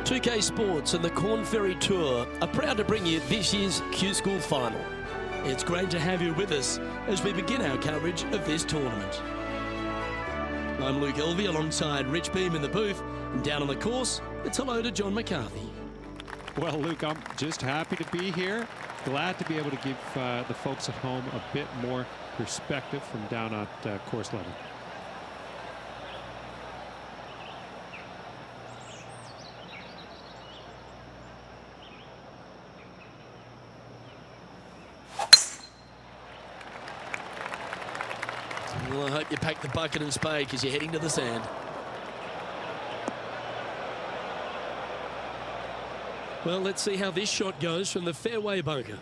2K Sports and the Corn Ferry Tour are proud to bring you this year's Q-School Final. It's great to have you with us as we begin our coverage of this tournament. I'm Luke Elvey alongside Rich Beam in the booth, and down on the course, it's hello to John McCarthy. Well, Luke, I'm just happy to be here. Glad to be able to give the folks at home a bit more perspective from down at course level. Well, I hope you pack the bucket and spade because you're heading to the sand. Well, let's see how this shot goes from the fairway bunker.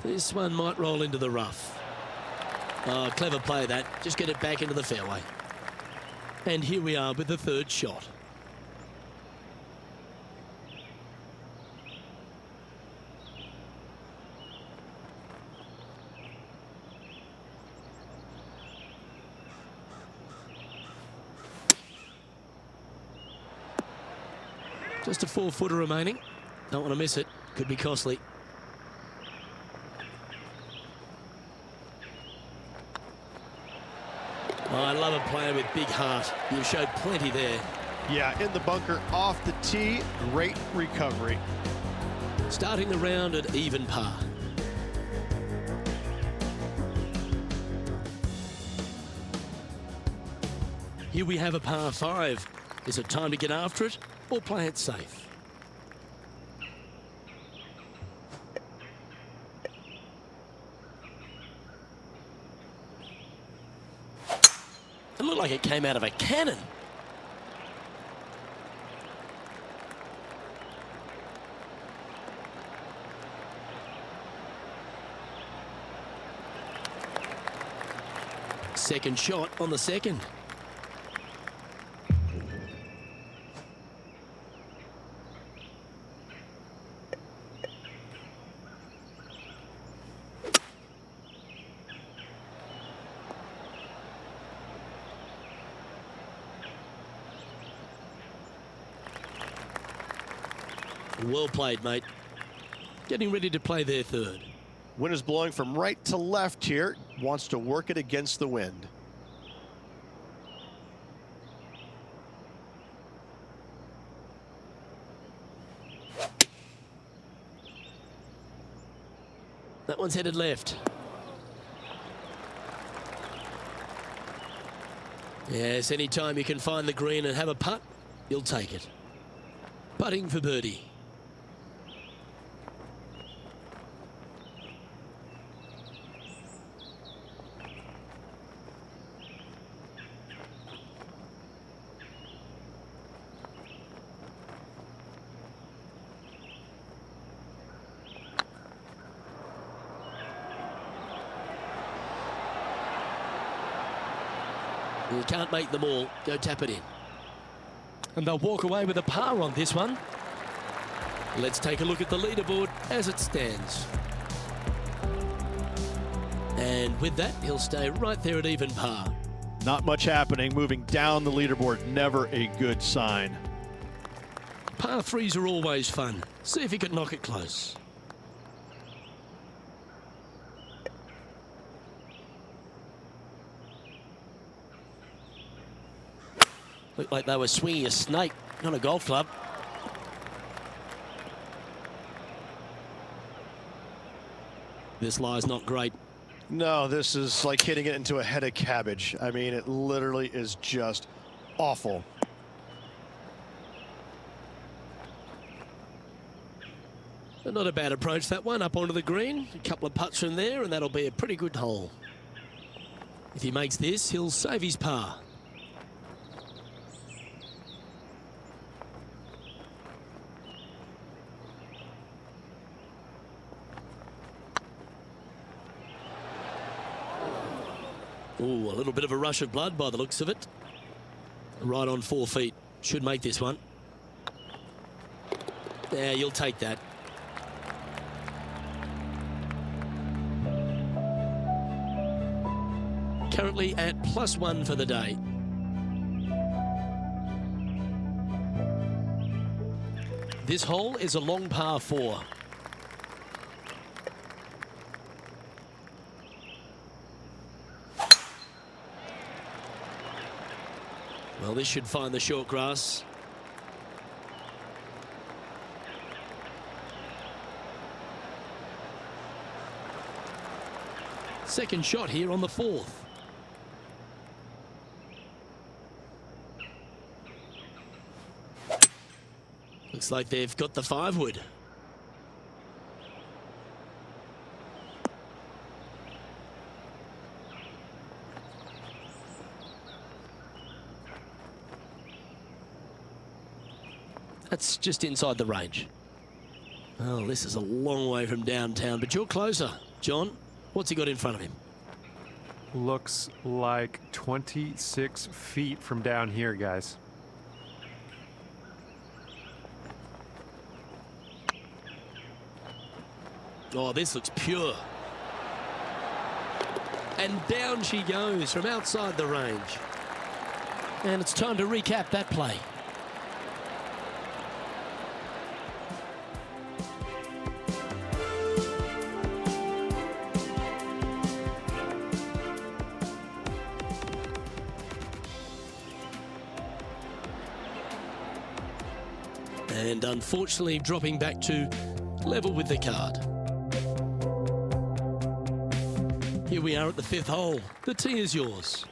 This one might roll into the rough. Oh, clever play that. Just get it back into the fairway. And here we are with the third shot. Just a 4-footer remaining. Don't want to miss it. Could be costly. Oh, I love a player with big heart. You've showed plenty there. Yeah, in the bunker off the tee. Great recovery. Starting the round at even par. Here we have a par 5. Is it time to get after it or play it safe? It looked like it came out of a cannon. Second shot on the second. Well played, mate. Getting ready to play their third. Wind is blowing from right to left here. Wants to work it against the wind. That one's headed left. Yes, anytime you can find the green and have a putt, you'll take it. Putting for birdie. You can't make them all. Go tap it in. And they'll walk away with a par on this one. Let's take a look at the leaderboard as it stands. And with that, he'll stay right there at even par. Not much happening. Moving down the leaderboard, never a good sign. Par 3s are always fun. See if he can knock it close. Looked like they were swinging a snake, not a golf club. This lie's not great. No, this is like hitting it into a head of cabbage. I mean, it literally is just awful. But not a bad approach, that one, up onto the green. A couple of putts from there, and that'll be a pretty good hole. If he makes this, he'll save his par. Ooh, a little bit of a rush of blood by the looks of it. Right on 4 feet. Should make this one. Yeah, you'll take that. currently at +1 for the day. This hole is a long par 4. Well, this should find the short grass. Second shot here on the 4th. Looks like they've got the 5-wood. That's just inside the range. Well, this is a long way from downtown, but you're closer. John, what's he got in front of him? Looks like 26 feet from down here, guys. Oh, this looks pure. And down she goes from outside the range. And it's time to recap that play. And unfortunately dropping back to level with the card. Here we are at the 5th hole. The tee is yours.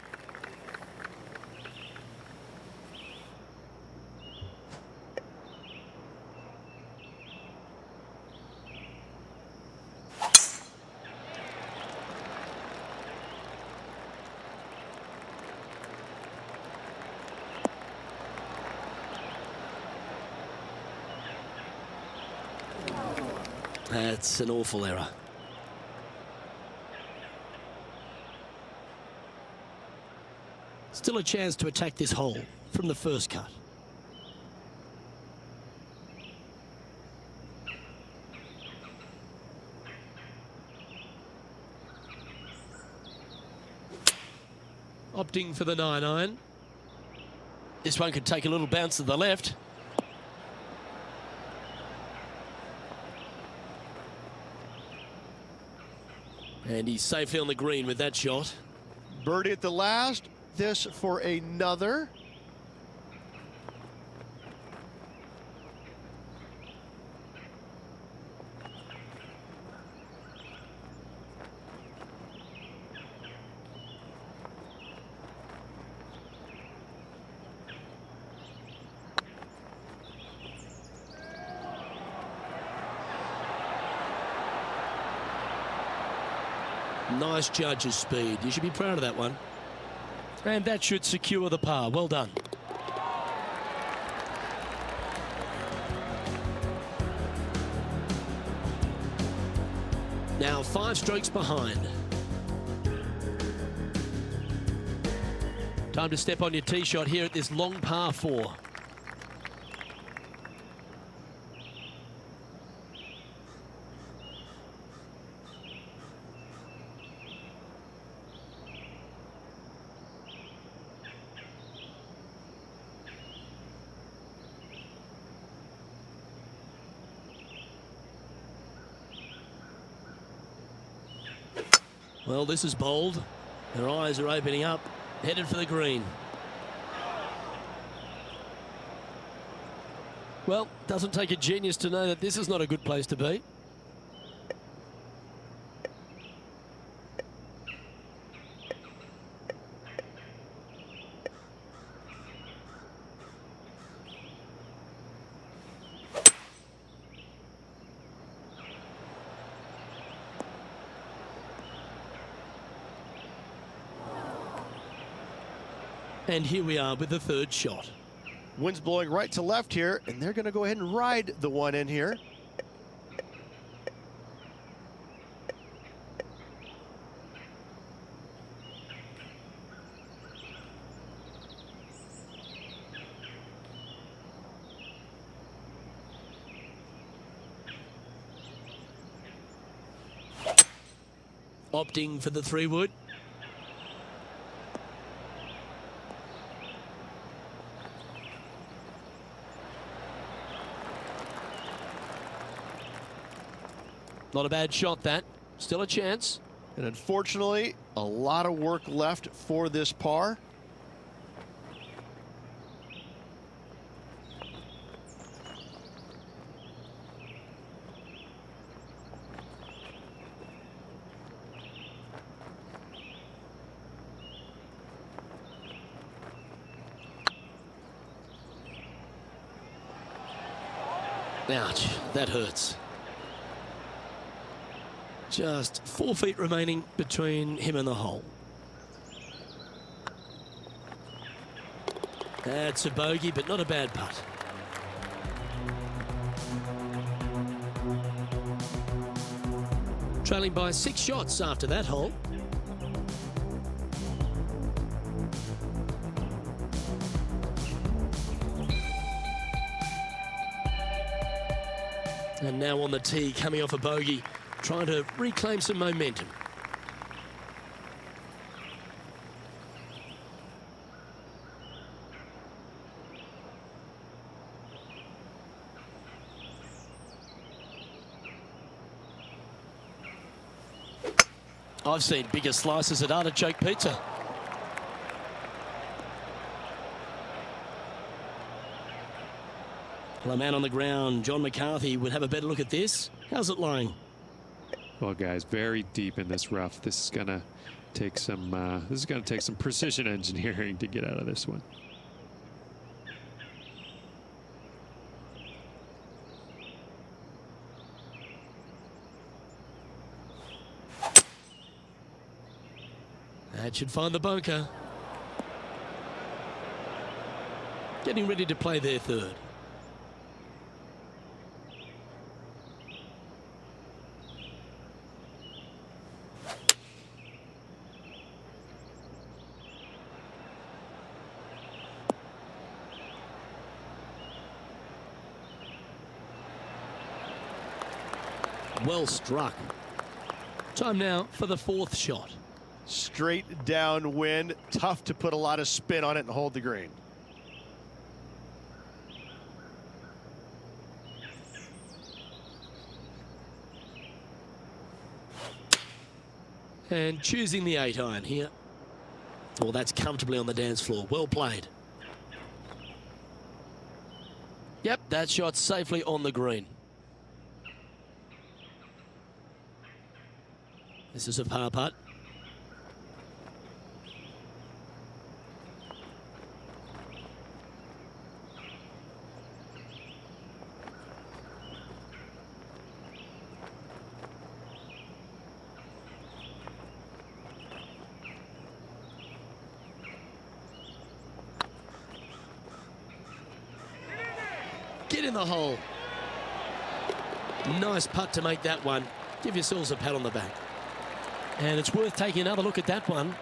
That's an awful error. Still a chance to attack this hole from the first cut. Opting for the 9-iron. This one could take a little bounce to the left. And he's safely on the green with that shot. Birdie at the last. This for another. Nice judge's speed. You should be proud of that one. And that should secure the par. Well done. Now 5 strokes behind. Time to step on your tee shot here at this long par 4. Well, this is bold. Their eyes are opening up, headed for the green. Well, doesn't take a genius to know that this is not a good place to be. And here we are with the 3rd shot. Wind's blowing right to left here, and they're going to go ahead and ride the one in here. Opting for the 3-wood. Not a bad shot, that. Still a chance. And unfortunately, a lot of work left for this par. Ouch, that hurts. Just 4 feet remaining between him and the hole. That's a bogey, but not a bad putt. Trailing by 6 shots after that hole. And now on the tee, coming off a bogey, trying to reclaim some momentum. I've seen bigger slices at artichoke pizza. Well, a man on the ground, John McCarthy, would have a better look at this. How's it lying? Well, guys, very deep in this rough. This is gonna take some precision engineering to get out of this one. That should find the bunker. Getting ready to play their third. Well struck. Time now for the 4th shot. Straight downwind, tough to put a lot of spin on it and hold the green. And choosing the 8-iron here. Well, that's comfortably on the dance floor. Well played. Yep, that shot's safely on the green. This is a par putt. Get in the hole. Nice putt to make that one. Give yourselves a pat on the back. And it's worth taking another look at that one.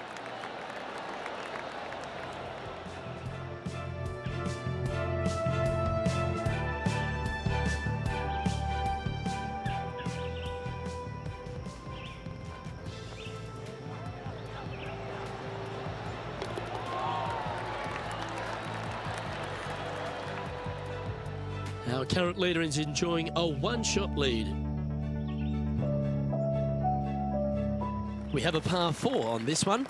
Our current leader is enjoying a 1-shot lead. We have a par 4 on this one.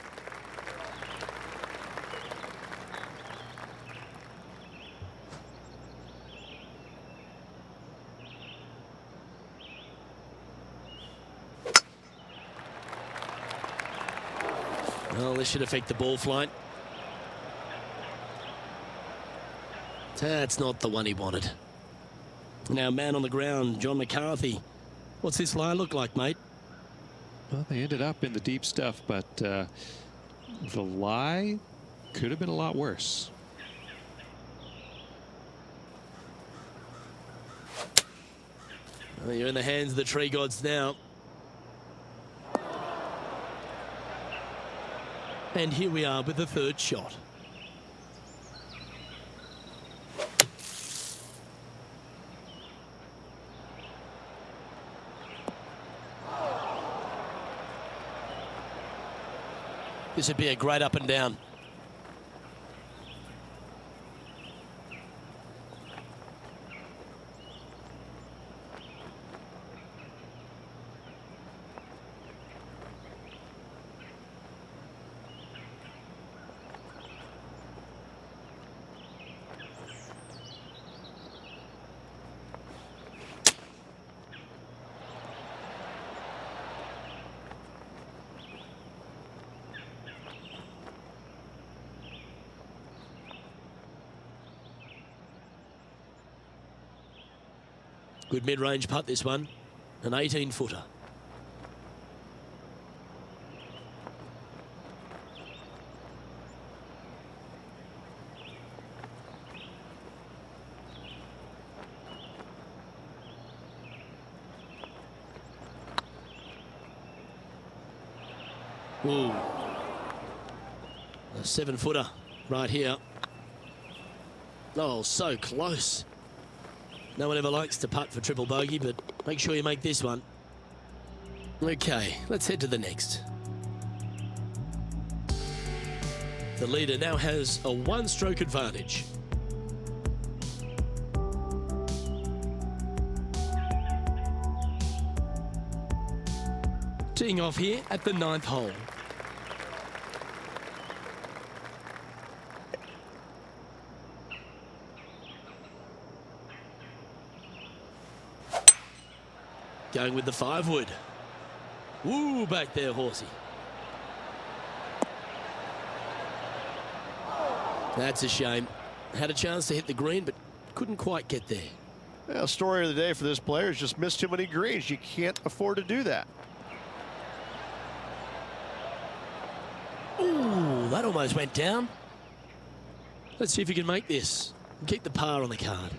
Well, this should affect the ball flight. That's not the one he wanted. Now, man on the ground, John McCarthy. What's this lie look like, mate? Well, they ended up in the deep stuff, but the lie could have been a lot worse. Well, you're in the hands of the tree gods now. And here we are with the 3rd shot. This would be a great up and down. Good mid-range putt, this one. An 18-footer. Ooh. A 7-footer right here. Oh, so close. No one ever likes to putt for triple bogey, but make sure you make this one. Okay, let's head to the next. The leader now has a one-stroke advantage. Teeing off here at the 9th hole. Going with the 5-wood. Woo, back there, horsey. That's a shame. Had a chance to hit the green, but couldn't quite get there. Yeah, story of the day for this player is just missed too many greens. You can't afford to do that. Ooh, that almost went down. Let's see if you can make this and keep the par on the card.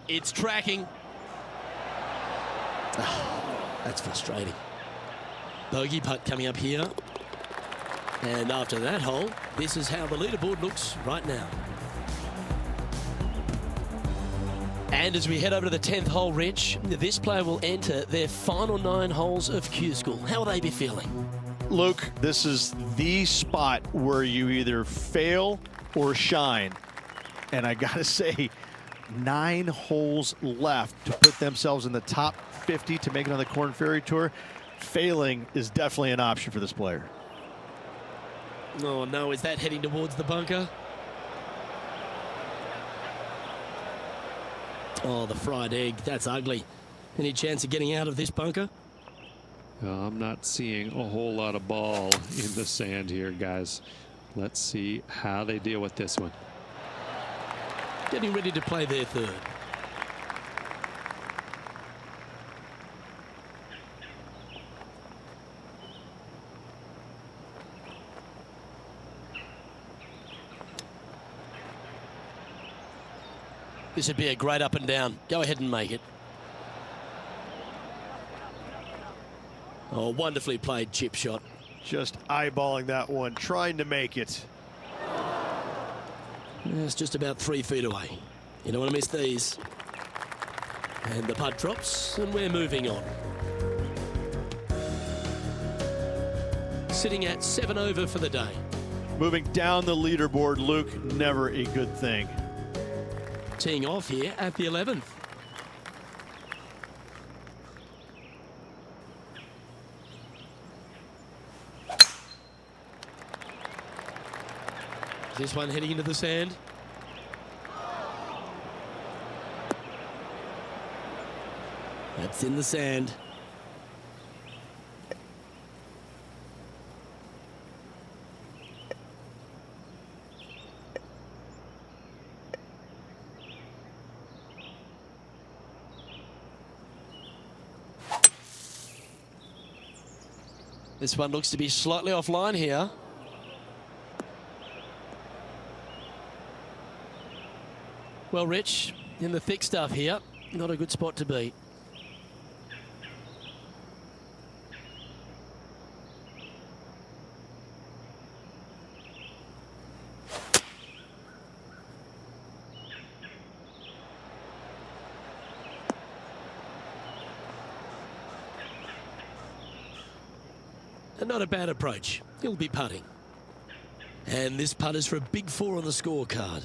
It's tracking. Oh, that's frustrating. Bogey putt coming up here. And after that hole, this is how the leaderboard looks right now. And as we head over to the 10th hole, Rich, this player will enter their final 9 holes of Q School. How will they be feeling? Luke, this is the spot where you either fail or shine. And I gotta say, 9 holes left to put themselves in the top 50 to make it on the Korn Ferry Tour. Failing is definitely an option for this player. Oh no, is that heading towards the bunker? Oh, the fried egg, that's ugly. Any chance of getting out of this bunker? I'm not seeing a whole lot of ball in the sand here, guys. Let's see how they deal with this one. Getting ready to play their 3rd. This would be a great up and down. Go ahead and make it. Oh, wonderfully played chip shot. Just eyeballing that one, trying to make it. It's just about 3 feet away. You don't want to miss these. And the putt drops, and we're moving on. Sitting at 7 over for the day. Moving down the leaderboard, Luke, never a good thing. Teeing off here at the 11th. This one heading into the sand. That's in the sand. This one looks to be slightly offline here. Well, Rich, in the thick stuff here, not a good spot to be. And not a bad approach. He'll be putting. And this putt is for a big 4 on the scorecard.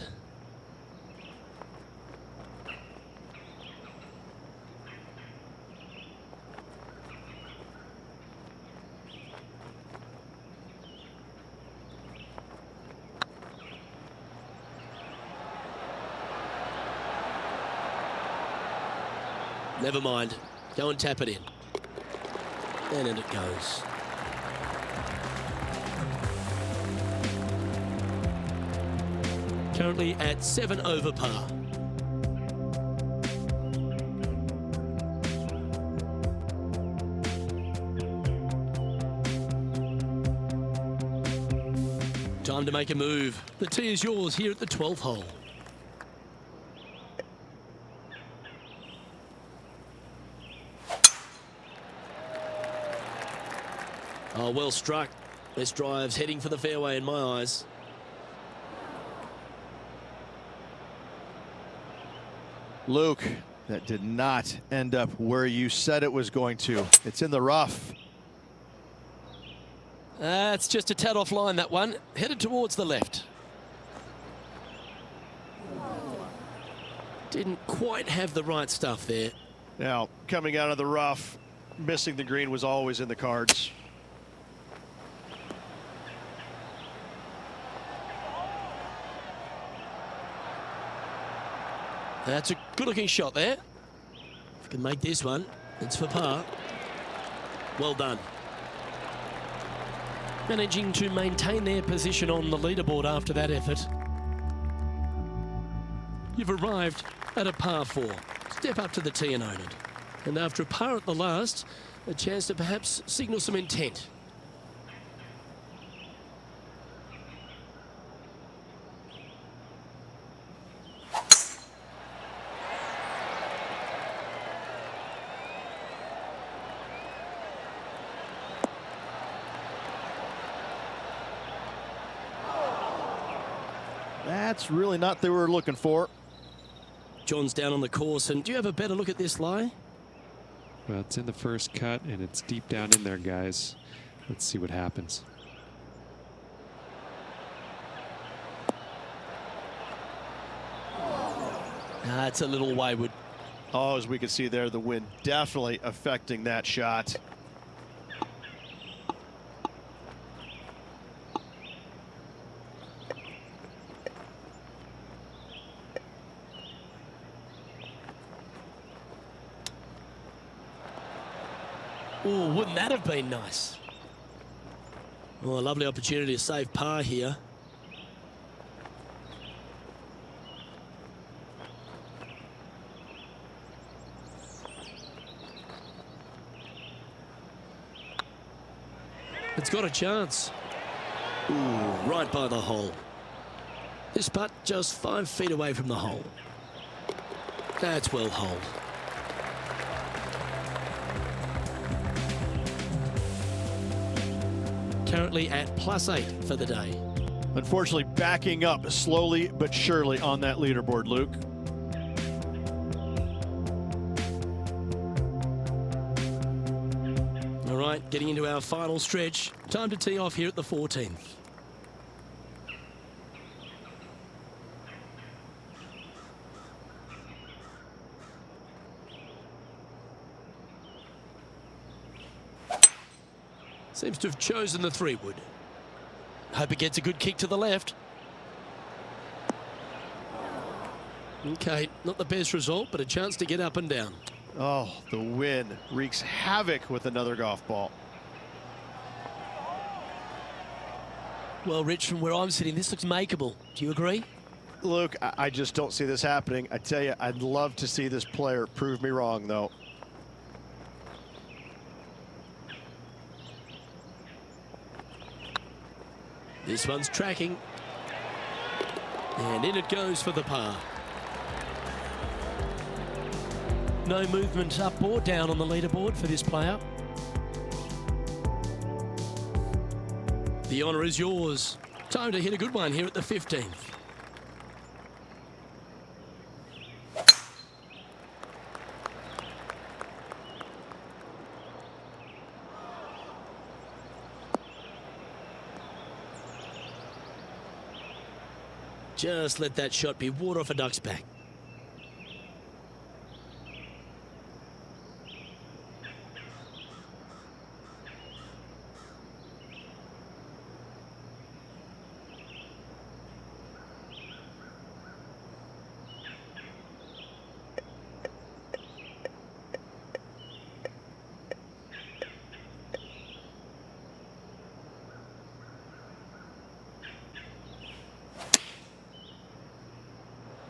Never mind. Go and tap it in. And in it goes. Currently at 7 over par. Time to make a move. The tee is yours here at the 12th hole. Oh, well struck. This drive's heading for the fairway in my eyes. Luke, that did not end up where you said it was going to. It's in the rough. It's just a tad off line, that one. Headed towards the left. Didn't quite have the right stuff there. Now, coming out of the rough, missing the green was always in the cards. That's a good-looking shot there. If you can make this one, it's for par. Well done. Managing to maintain their position on the leaderboard after that effort. You've arrived at a par 4. Step up to the tee and own it. And after a par at the last, a chance to perhaps signal some intent. That's really not what they were looking for. John's down on the course, and do you have a better look at this lie? Well, it's in the first cut, and it's deep down in there, guys. Let's see what happens. It's a little wayward. Oh, as we can see there, the wind definitely affecting that shot. Oh, wouldn't that have been nice? Oh, a lovely opportunity to save par here. It's got a chance. Ooh, right by the hole. This putt just 5 feet away from the hole. That's well holed. Currently at +8 for the day. Unfortunately, backing up slowly but surely on that leaderboard, Luke. All right, getting into our final stretch. Time to tee off here at the 14th. Seems to have chosen the 3-wood. Hope it gets a good kick to the left. Okay, not the best result, but a chance to get up and down. Oh, the wind wreaks havoc with another golf ball. Well, Rich, from where I'm sitting, this looks makeable. Do you agree? Luke, I just don't see this happening. I tell you, I'd love to see this player prove me wrong, though. This one's tracking. And in it goes for the par. No movement up or down on the leaderboard for this player. The honour is yours. Time to hit a good one here at the 15th. Just let that shot be water off a duck's back.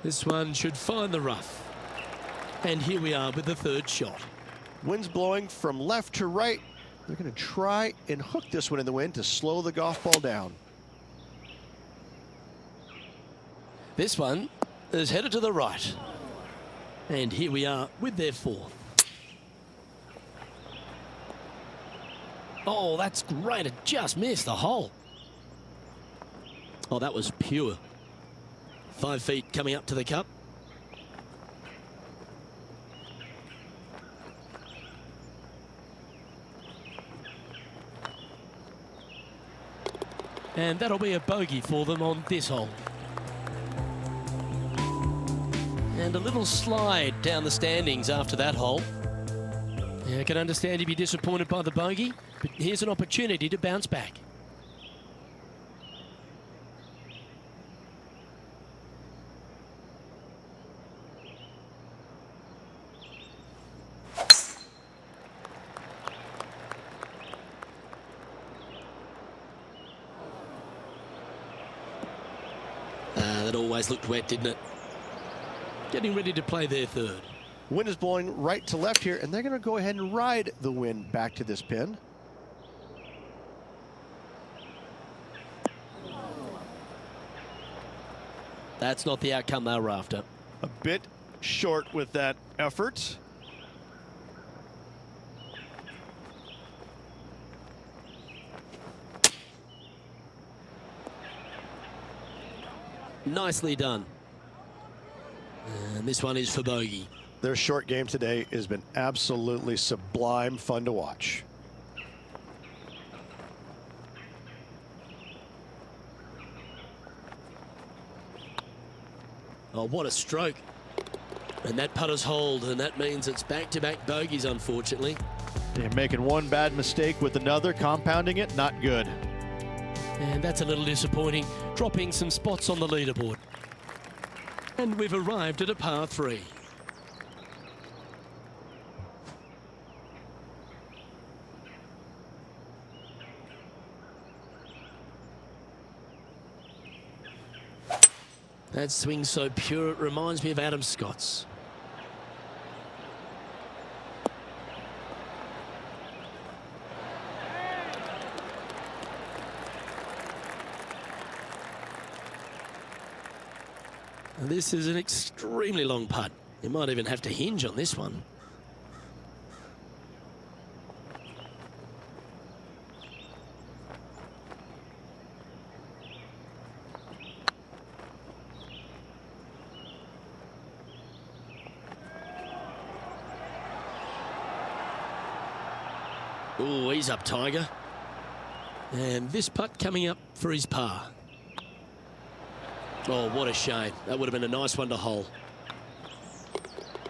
This one should find the rough. And here we are with the third shot. Wind's blowing from left to right. They're going to try and hook this one in the wind to slow the golf ball down. This one is headed to the right. And here we are with their fourth. Oh, that's great. It just missed the hole. Oh, that was pure. 5 feet coming up to the cup. And that'll be a bogey for them on this hole. And a little slide down the standings after that hole. Yeah, I can understand you'd be disappointed by the bogey, but here's an opportunity to bounce back. That always looked wet, didn't it? Getting ready to play their third. Wind is blowing right to left here, and they're going to go ahead and ride the wind back to this pin. That's not the outcome they were after. A bit short with that effort. Nicely done. And this one is for bogey. Their short game today has been absolutely sublime fun to watch. Oh, what a stroke. And that putter's hold, and that means it's back-to-back bogeys, unfortunately. They're making one bad mistake with another, compounding it, not good. And that's a little disappointing, dropping some spots on the leaderboard. And we've arrived at a par 3. That swing so pure, it reminds me of Adam Scott's. And this is an extremely long putt. You might even have to hinge on this one. Oh, he's up, Tiger. And this putt coming up for his par. Oh, what a shame. That would have been a nice one to hole.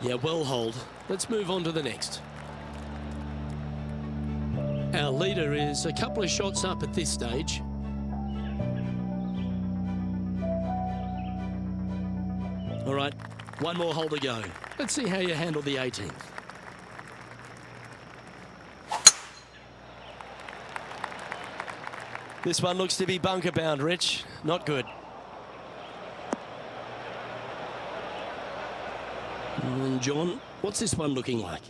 Yeah, well holed. Let's move on to the next. Our leader is a couple of shots up at this stage. All right, one more hole to go. Let's see how you handle the 18th. This one looks to be bunker bound, Rich. Not good. And John, what's this one looking like?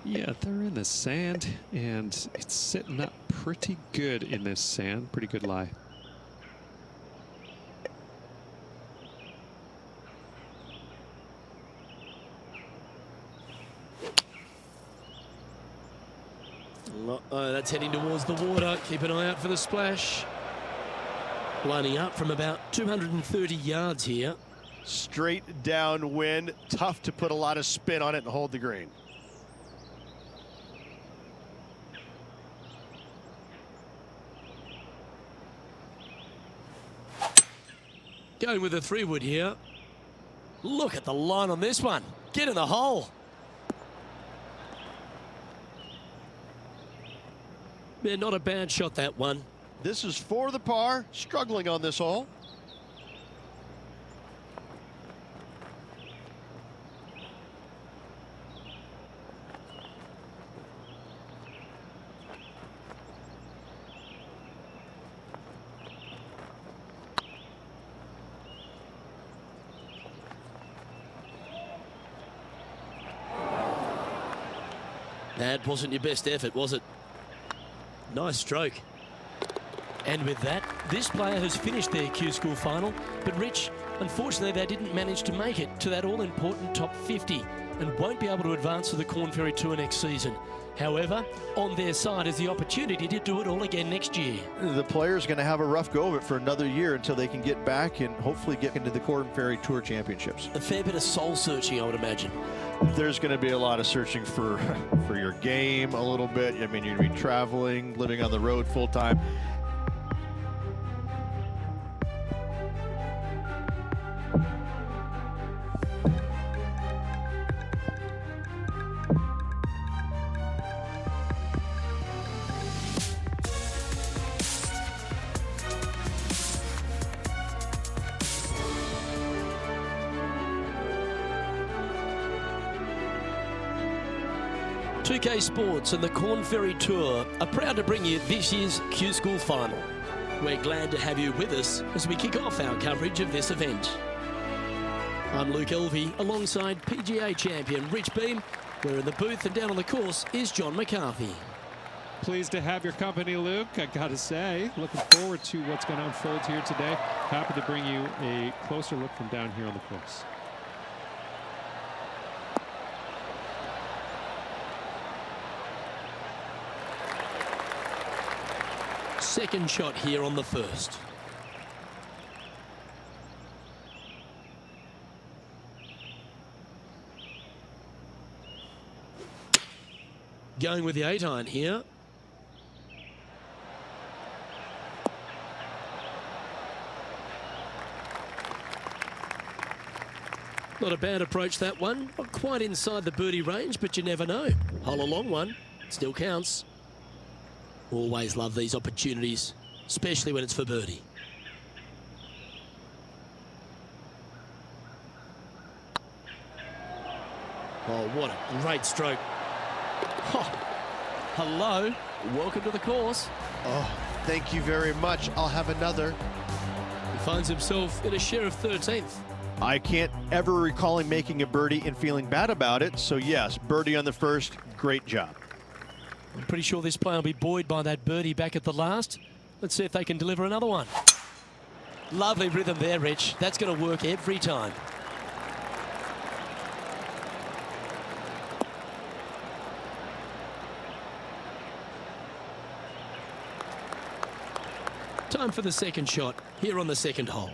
Yeah, they're in the sand, and it's sitting up pretty good in this sand. Pretty good lie. Uh-oh, that's heading towards the water. Keep an eye out for the splash. Lining up from about 230 yards here. Straight downwind, tough to put a lot of spin on it and hold the green. Going with a 3-wood here. Look at the line on this one. Get in the hole. Yeah, not a bad shot, that one. This is for the par, struggling on this hole. That wasn't your best effort, was it? Nice stroke. And with that, this player has finished their Q School final, but Rich, unfortunately they didn't manage to make it to that all-important top 50 and won't be able to advance to the Corn Ferry Tour next season. However, on their side is the opportunity to do it all again next year. The player's going to have a rough go of it for another year until they can get back and hopefully get into the Corn Ferry Tour Championships. A fair bit of soul searching, I would imagine. There's going to be a lot of searching for your game a little bit. I mean, you're going to be traveling, living on the road full time. PGA Sports and the Corn Ferry Tour are proud to bring you this year's Q School final. We're glad to have you with us as we kick off our coverage of this event. I'm Luke Elvey alongside PGA champion Rich Beam. We're in the booth, and down on the course is John McCarthy. Pleased to have your company, Luke. I gotta say, looking forward to what's going to unfold here today. Happy to bring you a closer look from down here on the course. Second shot here on the first. Going with the 8-iron here. Not a bad approach, that one. Not quite inside the birdie range, but you never know. Hole a long one. Still counts. Always love these opportunities, especially when it's for birdie. Oh, what a great stroke. Oh, hello. Welcome to the course. Oh, thank you very much. I'll have another. He finds himself in a share of 13th. I can't ever recall him making a birdie and feeling bad about it. So yes, birdie on the first. Great job. I'm pretty sure this player will be buoyed by that birdie back at the last. Let's see if they can deliver another one. Lovely rhythm there, Rich. That's going to work every time. Time for the second shot here on the second hole.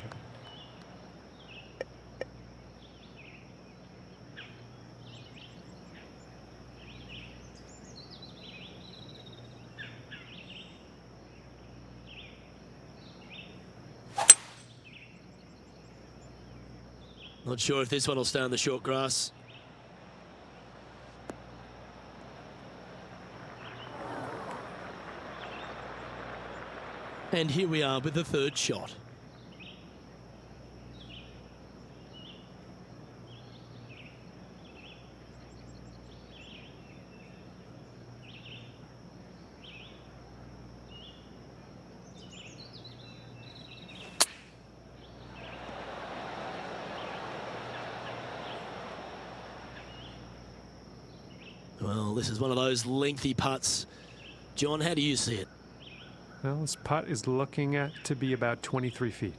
Not sure if this one will stay on the short grass. And here we are with the third shot. Well, this is one of those lengthy putts. John, how do you see it? Well, this putt is looking at to be about 23 feet.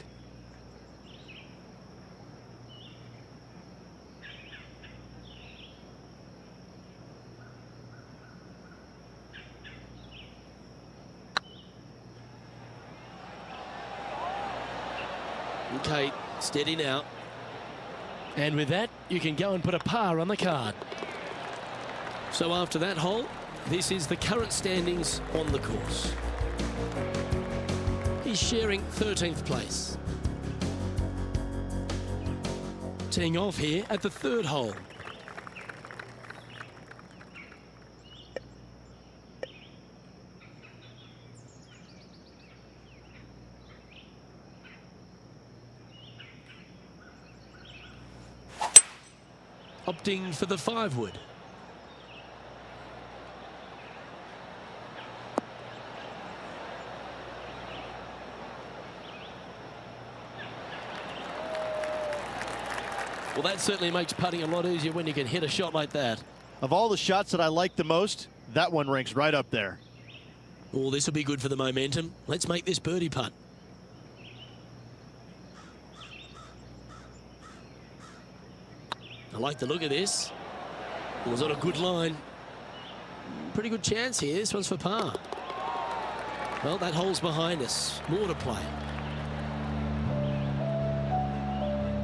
Okay, steady now. And with that, you can go and put a par on the card. So after that hole, this is the current standings on the course. He's sharing 13th place. Teeing off here at the third hole. Opting for the 5-wood. Well, that certainly makes putting a lot easier when you can hit a shot like that. Of all the shots that I like the most, that one ranks right up there. Oh, this will be good for the momentum. Let's make this birdie putt. I like the look of this. It was on a good line. Pretty good chance here. This one's for par. Well, that hole's behind us. More to play.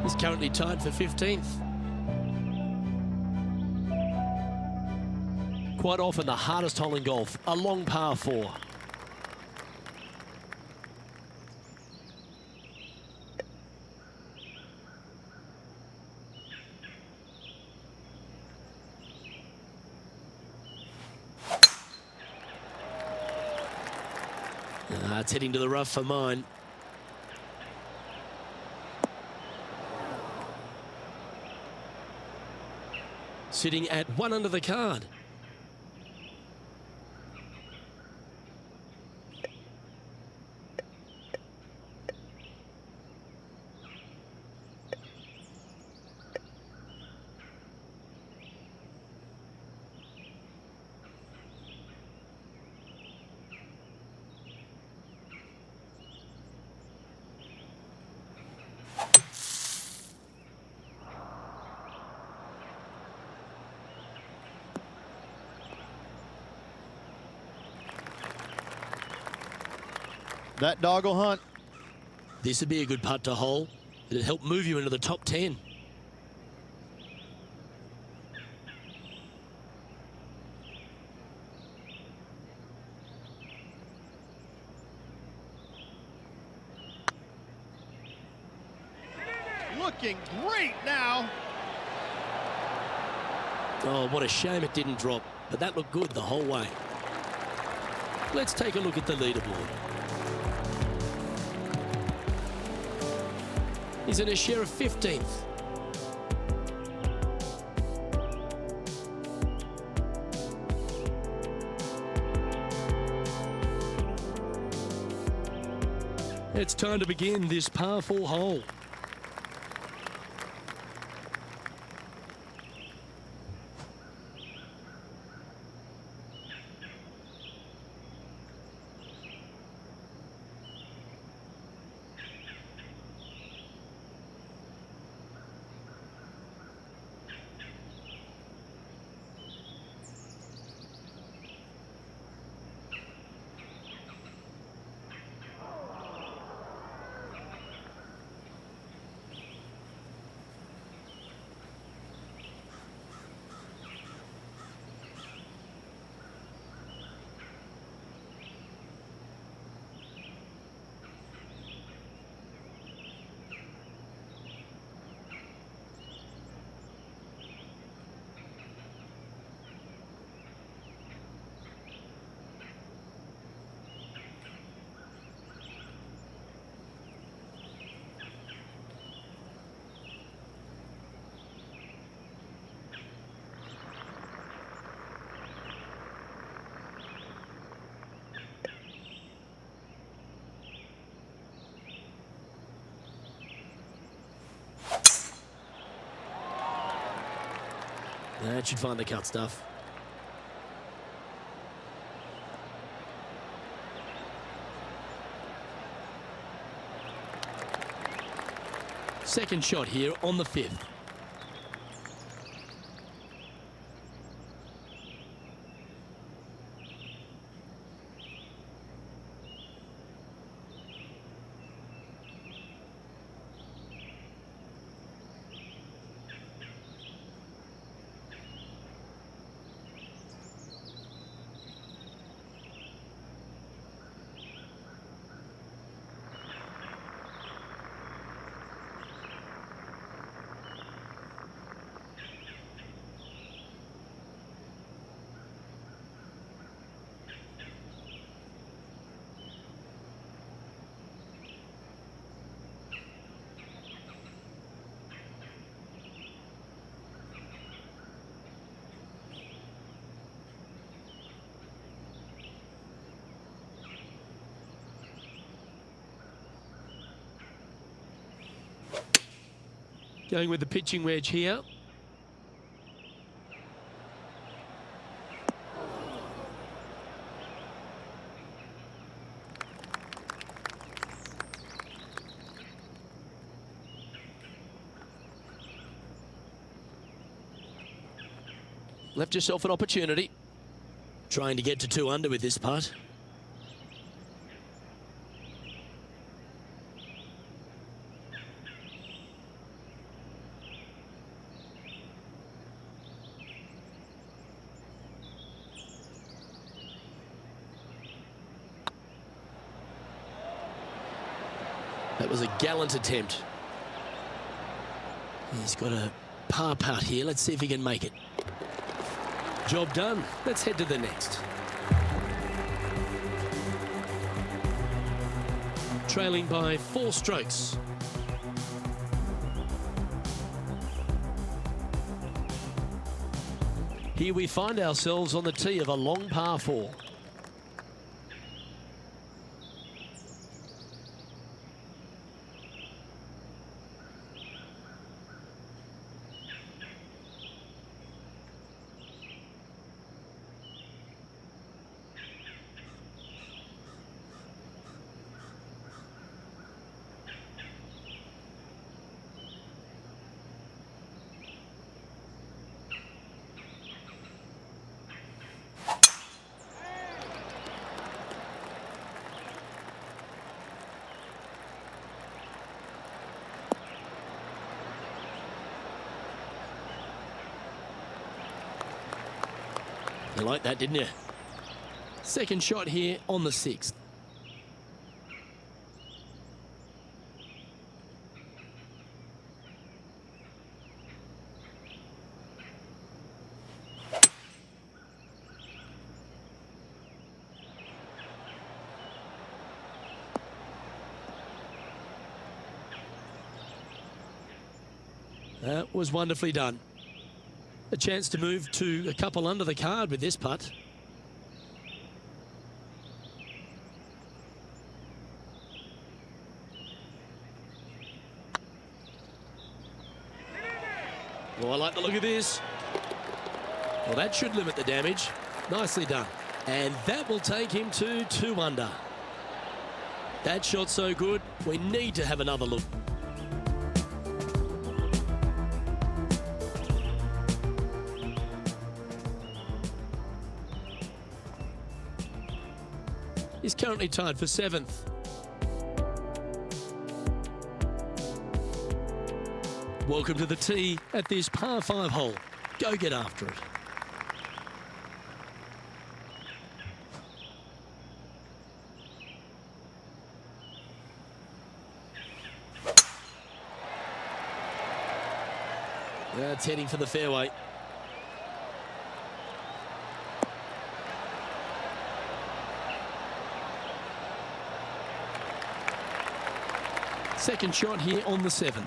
He's currently tied for 15th. Quite often the hardest hole in golf, a long par 4. It's heading to the rough for mine. Sitting at 1 under the card. That doggle hunt. This would be a good putt to hole. It'd help move you into the top 10. Looking great now. Oh, what a shame it didn't drop. But that looked good the whole way. Let's take a look at the leaderboard. He's in a share of 15th. It's time to begin this par 4 hole. That should find the cut stuff. Second shot here on the 5th. Going with the pitching wedge here. left yourself an opportunity. Trying to get to 2 under with this putt. That was a gallant attempt. He's got a par putt here. Let's see if he can make it. Job done. Let's head to the next. Trailing by 4 strokes. Here we find ourselves on the tee of a long par 4. You liked that, didn't you? Second shot here on the 6th. That was wonderfully done. A chance to move to a couple under the card with this putt. Oh, I like the look of this. Well, that should limit the damage. Nicely done. And that will take him to 2 under. That shot's so good, we need to have another look. He's currently tied for 7th. Welcome to the tee at this par 5 hole. Go get after it. That's heading for the fairway. Second shot here on the 7th.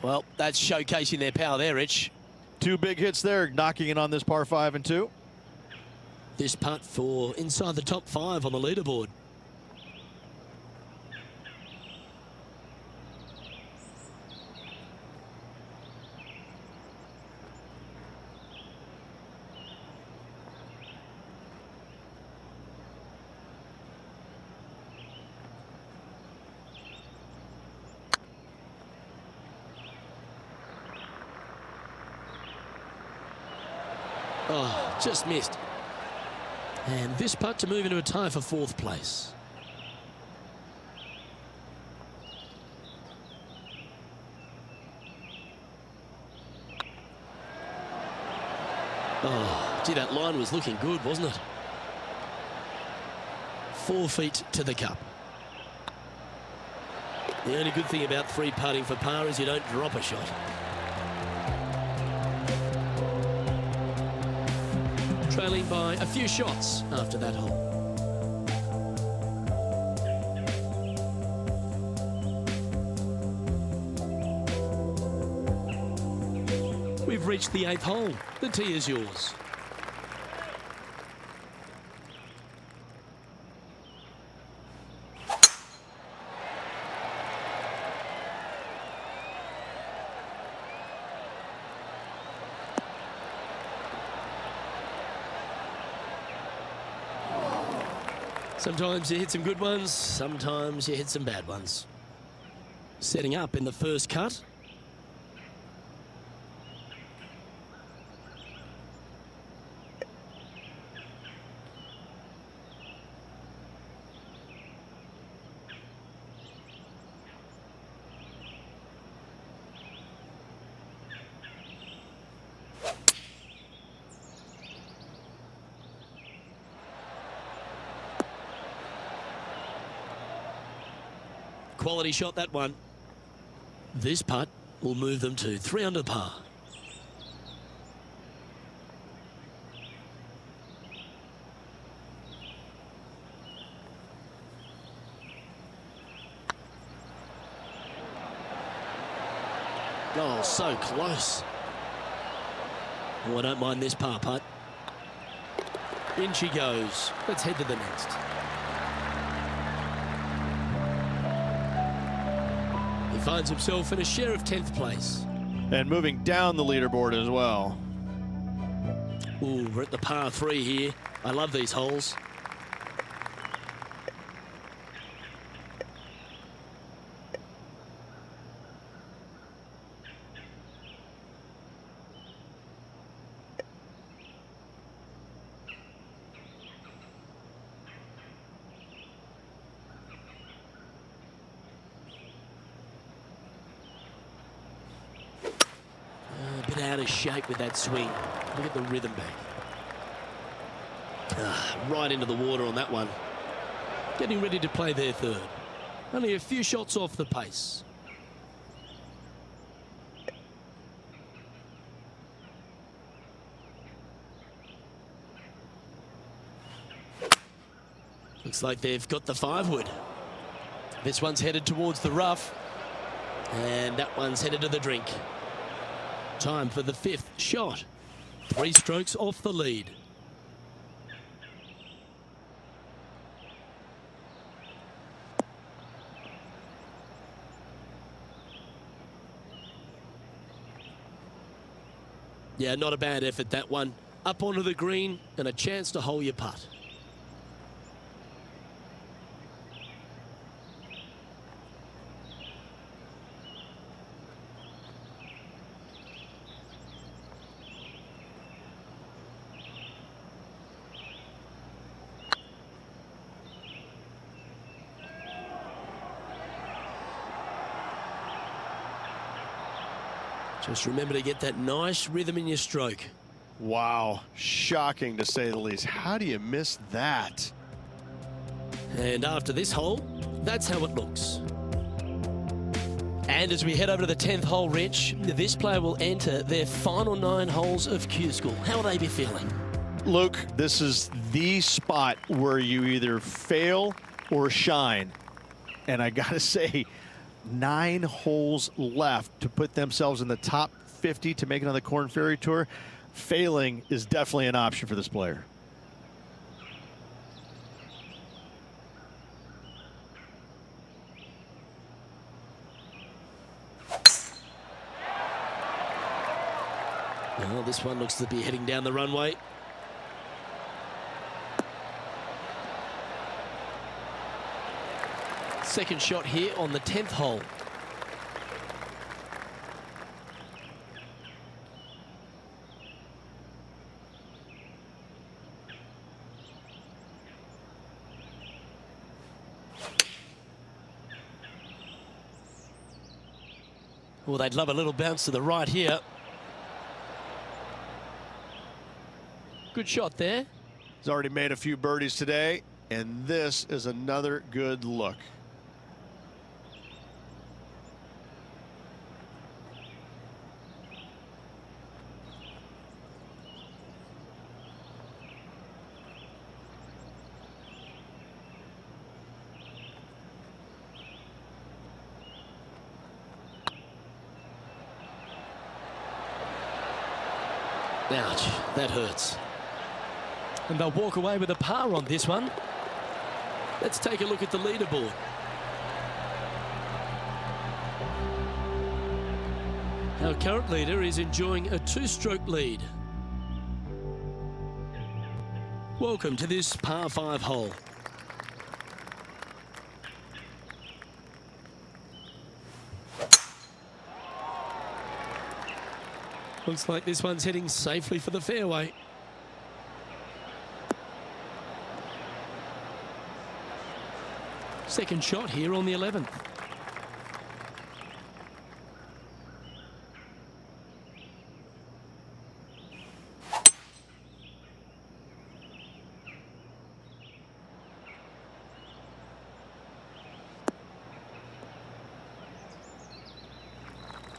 Well, that's showcasing their power there, Rich. 2 big hits there, knocking it on this par 5 and 2. This putt for inside the top 5 on the leaderboard. Oh, just missed. And this putt to move into a tie for 4th place. Oh, gee, that line was looking good, wasn't it? 4 feet to the cup. The only good thing about 3 putting for par is you don't drop a shot. Trailing by a few shots after that hole. We've reached the 8th hole. The tee is yours. Sometimes you hit some good ones, sometimes you hit some bad ones. Setting up in the first cut. Quality shot, that one. This putt will move them to 3 under par. Oh, so close. Oh, I don't mind this par putt. In she goes. Let's head to the next. He finds himself in a share of 10th place. And moving down the leaderboard as well. Ooh, we're at the par 3 here. I love these holes. A bit out of shape with that swing. Look at the rhythm back. Right into the water on that one. Getting ready to play their third. Only a few shots off the pace. Looks like they've got the 5-wood. This one's headed towards the rough. And that one's headed to the drink. Time for the 5th shot. 3 strokes off the lead. Yeah, not a bad effort, that one. Up onto the green and a chance to hole your putt. Just remember to get that nice rhythm in your stroke. Wow, shocking to say the least. How do you miss that? And after this hole, that's how it looks. And as we head over to the 10th hole, Rich, this player will enter their final 9 holes of Q School. How will they be feeling? Luke, this is the spot where you either fail or shine. And I gotta say, 9 holes left to put themselves in the top 50 to make it on the Korn Ferry Tour. Failing is definitely an option for this player. Well, this one looks to be heading down the runway. Second shot here on the 10th hole. Well, they'd love a little bounce to the right here. Good shot there. He's already made a few birdies today, and this is another good look. Ouch, that hurts. And they'll walk away with a par on this one. Let's take a look at the leaderboard. Our current leader is enjoying a 2-stroke lead. Welcome to this par 5 hole. Looks like this one's heading safely for the fairway. Second shot here on the 11th.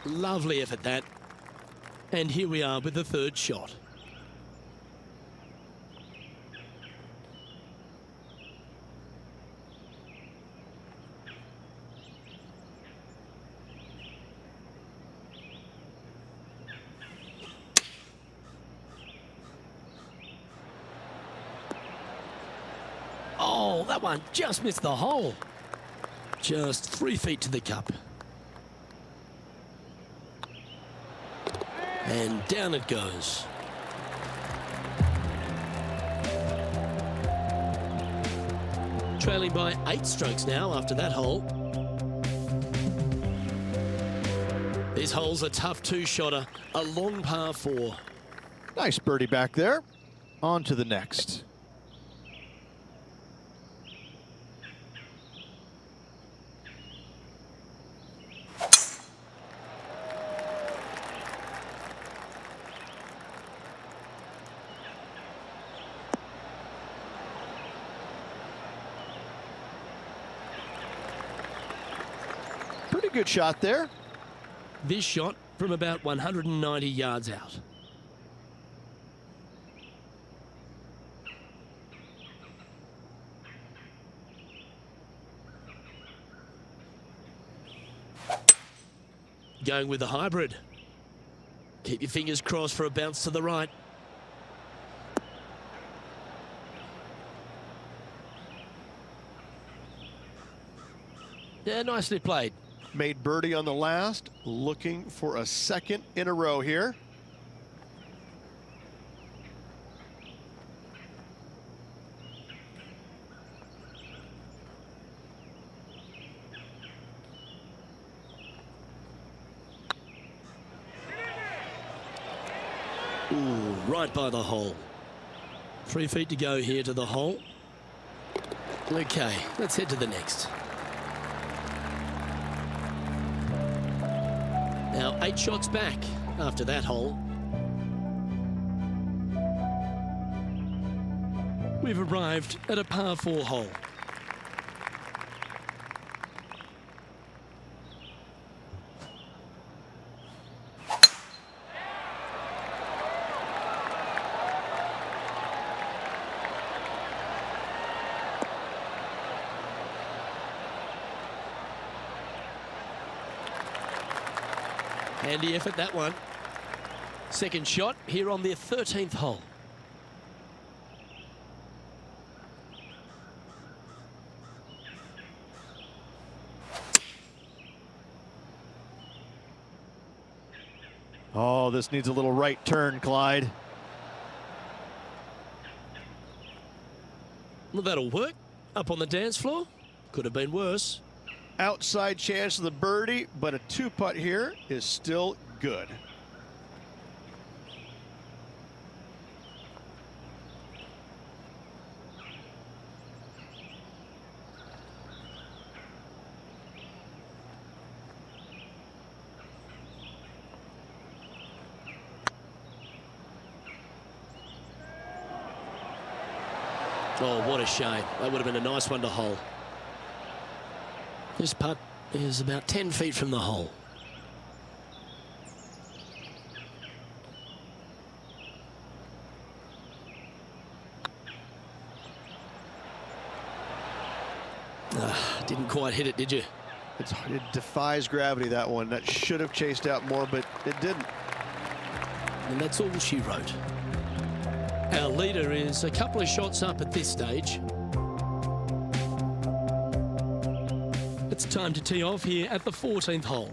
Lovely effort that. And here we are with the third shot. Oh, that one just missed the hole. Just 3 feet to the cup. And down it goes. Trailing by 8 strokes now after that hole. This hole's a tough 2-shotter, a long par 4. Nice birdie back there. On to the next. Pretty good shot there. This shot from about 190 yards out. Going with the hybrid. Keep your fingers crossed for a bounce to the right. Yeah, nicely played. Made birdie on the last, looking for a second in a row here. Ooh, right by the hole. 3 feet to go here to the hole. Okay, let's head to the next. Now 8 shots back after that hole. We've arrived at a par 4 hole. Handy effort, that one. Second shot here on their 13th hole. Oh, this needs a little right turn, Clyde. Well, that'll work. Up on the dance floor. Could have been worse. Outside chance of the birdie, but a 2-putt here is still good. Oh, what a shame. That would have been a nice one to hole. This putt is about 10 feet from the hole. Didn't quite hit it, did you? It defies gravity, that one. That should have chased out more, but it didn't. And that's all she wrote. Our leader is a couple of shots up at this stage. It's time to tee off here at the 14th hole.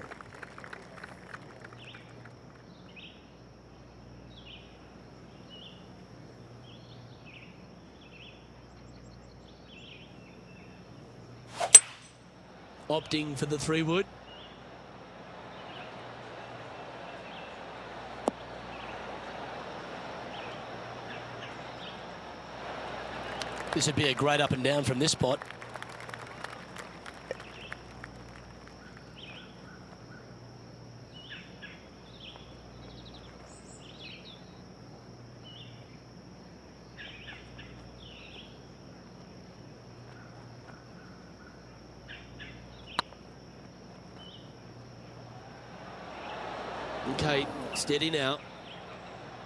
Opting for the 3-wood. This would be a great up and down from this spot. Okay, steady now.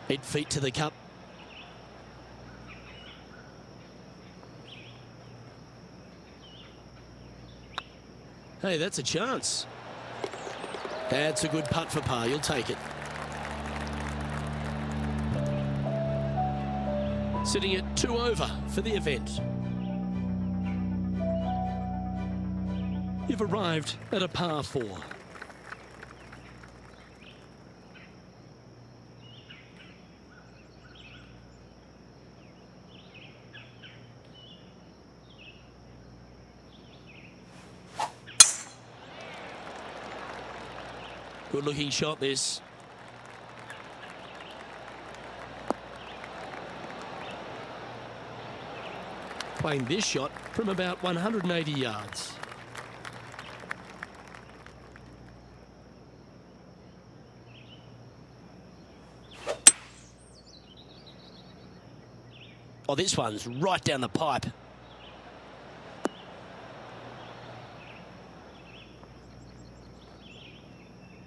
8 feet to the cup. Hey, that's a chance. That's a good putt for par. You'll take it. Sitting at 2 over for the event. You've arrived at a par 4. Good looking shot this. Playing this shot from about 180 yards. Oh, this one's right down the pipe.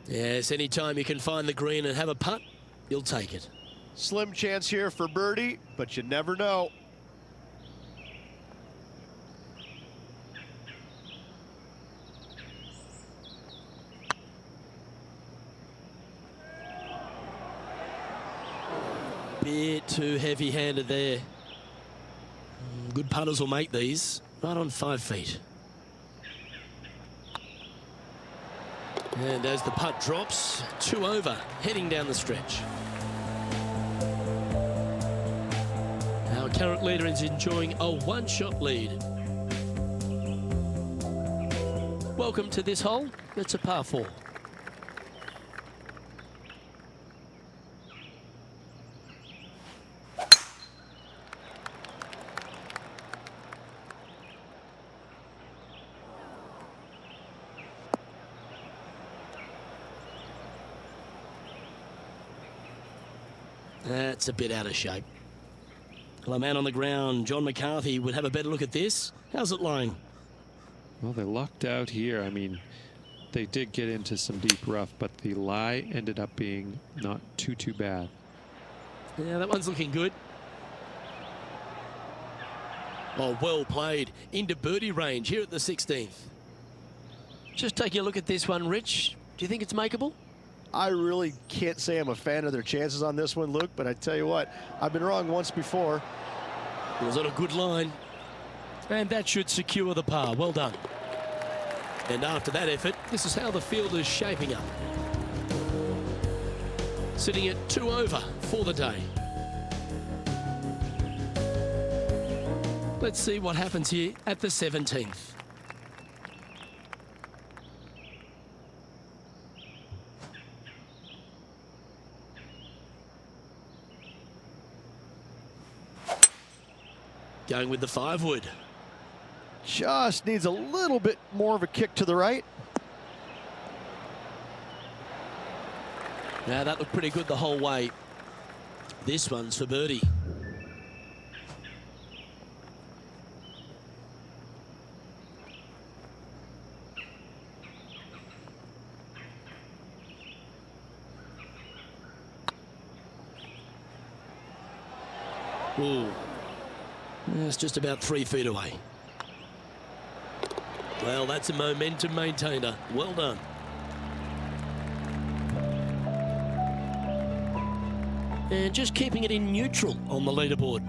Yes, anytime you can find the green and have a putt, you'll take it. Slim chance here for birdie, but you never know. Bit too heavy-handed there. Good putters will make these. Right on 5 feet. And as the putt drops, 2 over, heading down the stretch. Our current leader is enjoying a 1-shot lead. Welcome to this hole. It's a par 4. That's a bit out of shape. Well, a man on the ground, John McCarthy, would have a better look at this. How's it lying? Well, they lucked out here. I mean, they did get into some deep rough, but the lie ended up being not too bad. Yeah, that one's looking good. Oh, well played. Into birdie range here at the 16th. Just taking a look at this one, Rich. Do you think it's makeable? I really can't say I'm a fan of their chances on this one, Luke, but I tell you what, I've been wrong once before. It was on a good line. And that should secure the par. Well done. And after that effort, this is how the field is shaping up. Sitting at 2 over for the day. Let's see what happens here at the 17th. Going with the 5-wood. Just needs a little bit more of a kick to the right. Now that looked pretty good the whole way. This one's for birdie. Ooh. It's just about 3 feet away. Well, that's a momentum maintainer. Well done. And just keeping it in neutral on the leaderboard.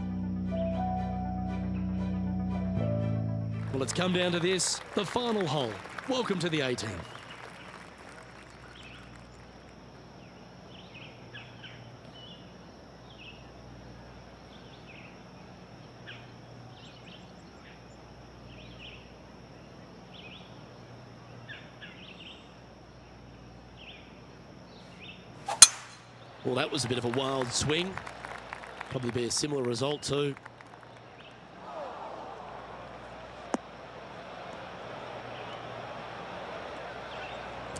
Well, it's come down to this, the final hole. Welcome to the 18th. Well, that was a bit of a wild swing. Probably be a similar result too.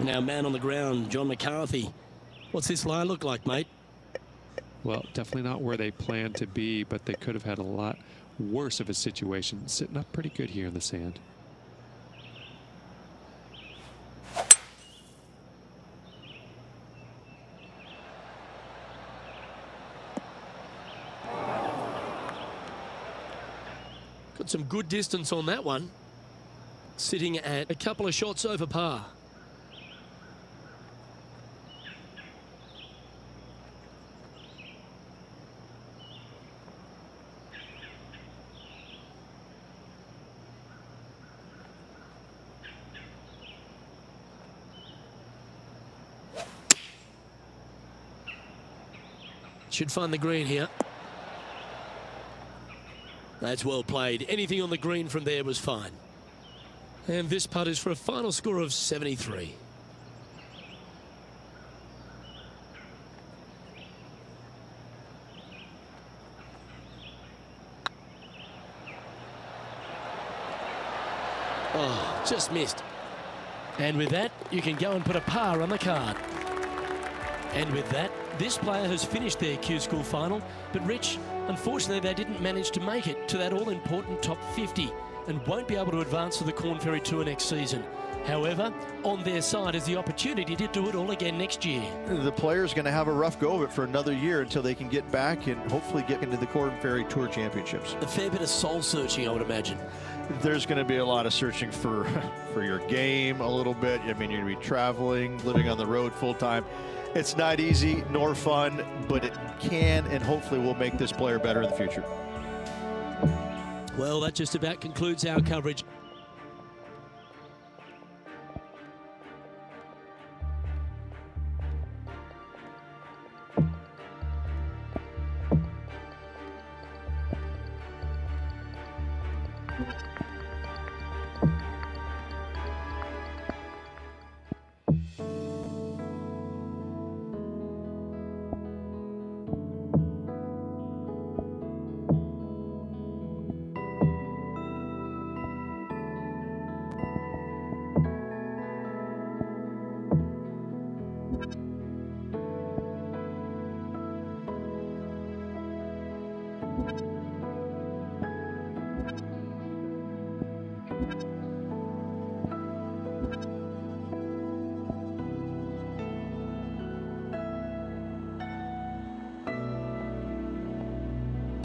Now, man on the ground, John McCarthy. What's this line look like, mate? Well, definitely not where they planned to be, but they could have had a lot worse of a situation. Sitting up pretty good here in the sand. Got some good distance on that one. Sitting at a couple of shots over par. Should find the green here. That's well played. Anything on the green from there was fine. And this putt is for a final score of 73. Oh, just missed. And with that, you can go and put a par on the card. And with that, this player has finished their Q School final. But Rich, unfortunately, they didn't manage to make it to that all-important top 50 and won't be able to advance to the Corn Ferry Tour next season. However, on their side is the opportunity to do it all again next year. The player's going to have a rough go of it for another year until they can get back and hopefully get into the Corn Ferry Tour Championships. A fair bit of soul-searching, I would imagine. There's going to be a lot of searching for your game a little bit. I mean, you're going to be traveling, living on the road full-time. It's not easy nor fun, but it can and hopefully will make this player better in the future. Well, that just about concludes our coverage.